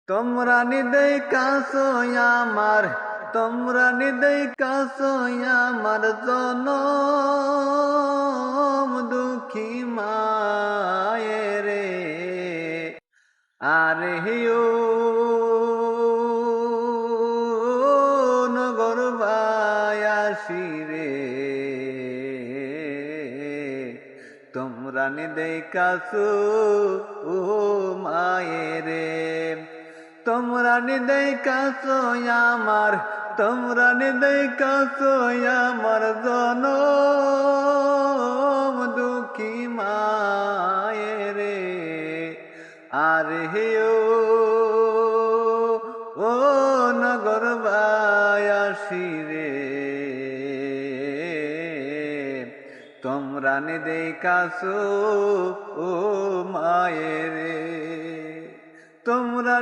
তোমরা নিদেই কাছো আমার, তোমরা নিদেই কাছো আমার জনম দুঃখী মায়েরে। আরে হিও নগরবাসী রে, তোমরা নিদেই কাছো ও মায়েরে। তোমরা নিদেই কাছো আমার, তোমরা নিদেই কাছো আমার জনম দুঃখী মায়েরে। আরে হেও ও নগরবাসী রে, তোমরা নিদেই কাছো ও মায়েরে। তোমরা